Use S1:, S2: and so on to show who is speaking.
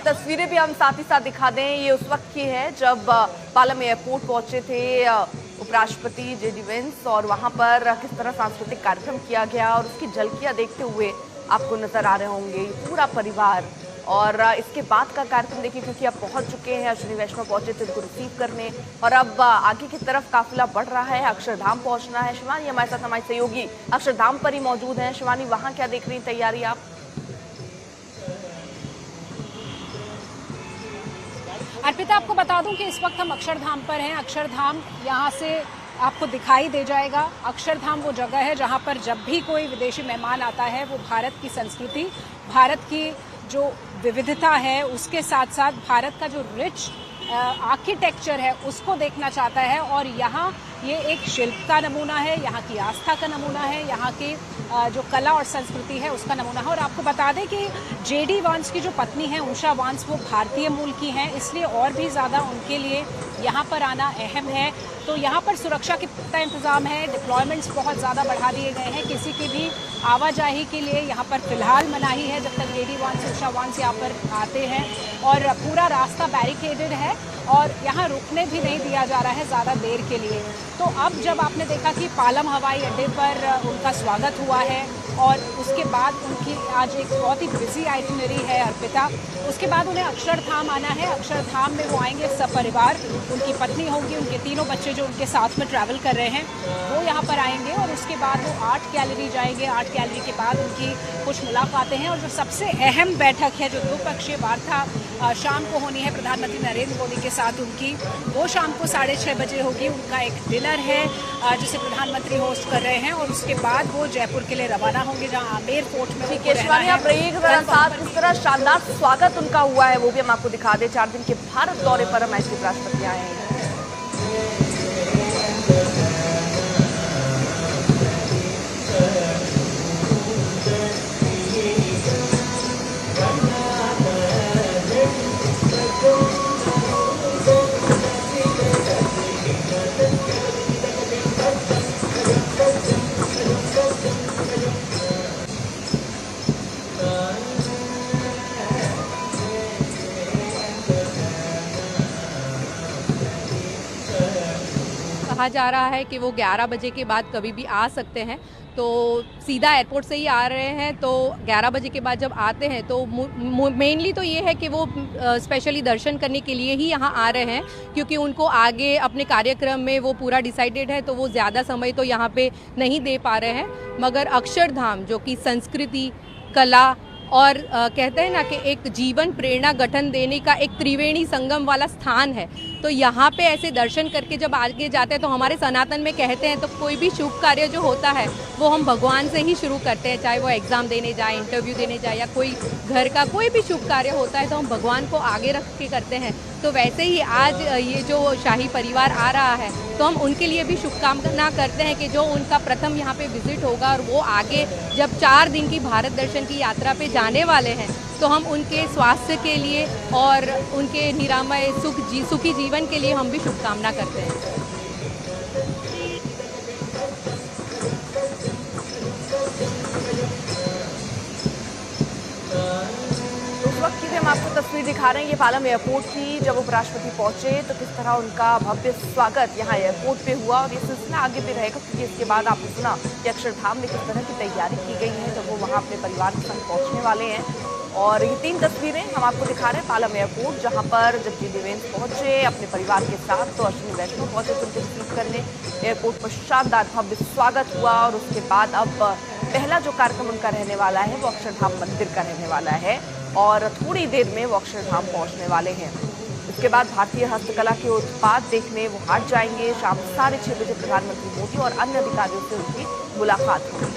S1: तस्वीरें भी हम साथ ही साथ दिखा दें। ये उस वक्त की है जब पालम एयरपोर्ट पहुंचे थे उपराष्ट्रपति जे.डी. वेंस, और वहां पर किस तरह सांस्कृतिक कार्यक्रम किया गया और उसकी झलकियां देखते हुए आपको नजर आ रहे होंगे पूरा परिवार। और इसके बाद का कार्यक्रम देखिए, क्योंकि अब पहुंच चुके हैं, अश्विनी वैष्णव पहुंचे थे उनको रिसीव करने, और अब आगे की तरफ काफिला बढ़ रहा है, अक्षरधाम पहुंचना है। शिवानी हमारे साथ, हमारे सहयोगी अक्षरधाम पर ही मौजूद हैं। शिवानी, वहां क्या देख रही तैयारी आप?
S2: अर्पिता, आपको बता दूं कि इस वक्त हम अक्षरधाम पर हैं। अक्षरधाम यहाँ से आपको दिखाई दे जाएगा। अक्षरधाम वो जगह है जहाँ पर जब भी कोई विदेशी मेहमान आता है वो भारत की संस्कृति, भारत की जो विविधता है, उसके साथ साथ भारत का जो रिच आर्किटेक्चर है उसको देखना चाहता है। और यहाँ ये एक शिल्प का नमूना है, यहाँ की आस्था का नमूना है, यहाँ की जो कला और संस्कृति है उसका नमूना है। और आपको बता दें कि जे.डी. वांस की जो पत्नी है उषा वांस, वो भारतीय मूल की हैं, इसलिए और भी ज़्यादा उनके लिए यहाँ पर आना अहम है। तो यहाँ पर सुरक्षा के पुख्ता इंतजाम है, डिप्लॉयमेंट्स बहुत ज़्यादा बढ़ा दिए गए हैं। किसी की भी आवाजाही के लिए यहाँ पर फिलहाल मनाही है जब तक जे.डी. वांस, उषा वांस यहाँ पर आते हैं। और पूरा रास्ता बैरिकेडेड है और यहाँ रुकने भी नहीं दिया जा रहा है ज़्यादा देर के लिए। तो अब जब आपने देखा कि पालम हवाई अड्डे पर उनका स्वागत हुआ है और उसके बाद उनकी आज एक बहुत ही बिजी आइटिनरी है अर्पिता, उसके बाद उन्हें अक्षरधाम आना है। अक्षरधाम में वो आएंगे सपरिवार, उनकी पत्नी होगी, उनके तीनों बच्चे जो उनके साथ में ट्रैवल कर रहे हैं वो यहाँ पर आएंगे, और उसके बाद वो आर्ट गैलरी जाएंगे। आर्ट गैलरी के बाद उनकी कुछ मुलाकातें हैं, और जो सबसे अहम बैठक है, जो द्विपक्षीय वार्ता शाम को होनी है प्रधानमंत्री नरेंद्र मोदी के साथ उनकी, वो शाम को 6:30 बजे होगी। उनका एक डिनर है जिसे प्रधानमंत्री होस्ट कर रहे हैं, और उसके बाद वो जयपुर के लिए रवाना होंगे जहां आमेर फोर्ट में उनको रहना है।
S1: आप रहिएगा साथ, किस तरह शानदार स्वागत उनका हुआ है वो भी हम आपको दिखा दें। 4 दिन के भारत दौरे पर अमेरिकी उपराष्ट्रपति आए हैं।
S3: कहा जा रहा है कि वो 11 बजे के बाद कभी भी आ सकते हैं, तो सीधा एयरपोर्ट से ही आ रहे हैं। तो 11 बजे के बाद जब आते हैं तो मेनली तो ये है कि वो स्पेशली दर्शन करने के लिए ही यहाँ आ रहे हैं, क्योंकि उनको आगे अपने कार्यक्रम में वो पूरा डिसाइडेड है, तो वो ज़्यादा समय तो यहाँ पे नहीं दे पा रहे हैं। मगर अक्षरधाम जो कि संस्कृति, कला और कहते हैं ना कि एक जीवन प्रेरणा गठन देने का एक त्रिवेणी संगम वाला स्थान है, तो यहाँ पे ऐसे दर्शन करके जब आगे जाते हैं तो हमारे सनातन में कहते हैं तो कोई भी शुभ कार्य जो होता है वो हम भगवान से ही शुरू करते हैं, चाहे वो एग्ज़ाम देने जाए, इंटरव्यू देने जाए, या कोई घर का कोई भी शुभ कार्य होता है तो हम भगवान को आगे रख के करते हैं। तो वैसे ही आज ये जो शाही परिवार आ रहा है तो हम उनके लिए भी शुभकामना करते हैं कि जो उनका प्रथम यहाँ पे विजिट होगा और वो आगे जब 4 दिन की भारत दर्शन की यात्रा पे जाने वाले हैं तो हम उनके स्वास्थ्य के लिए और उनके निरामय सुखी जीवन के लिए हम भी शुभकामना करते हैं।
S1: उस वक्त की भी हम आपको तस्वीर दिखा रहे हैं, ये पालम एयरपोर्ट की। जब उपराष्ट्रपति पहुंचे तो किस तरह उनका भव्य स्वागत यहाँ एयरपोर्ट पे हुआ, और ये सिलसिला आगे भी रहेगा, क्योंकि इसके बाद आपने सुना कि अक्षरधाम में किस तरह की तैयारी की गई है जब वो वहाँ अपने परिवार के संग पहुँचने वाले हैं। और ये 3 तस्वीरें हम आपको दिखा रहे हैं पालम एयरपोर्ट, जहाँ पर जब जे.डी. वेंस पहुंचे अपने परिवार के साथ, तो अश्विनी वैष्णव पहुंचे तो उनको रिसीव करने। एयरपोर्ट पर शानदार भव्य स्वागत हुआ, और उसके बाद अब पहला जो कार्यक्रम उनका रहने वाला है वो अक्षरधाम मंदिर का रहने वाला है, और थोड़ी देर में वो अक्षरधाम पहुंचने वाले हैं। इसके बाद भारतीय हस्तकला के उत्पाद देखने वो हाट जाएंगे। शाम 6:30 बजे प्रधानमंत्री मोदी और अन्य अधिकारियों से उनकी मुलाकात होगी।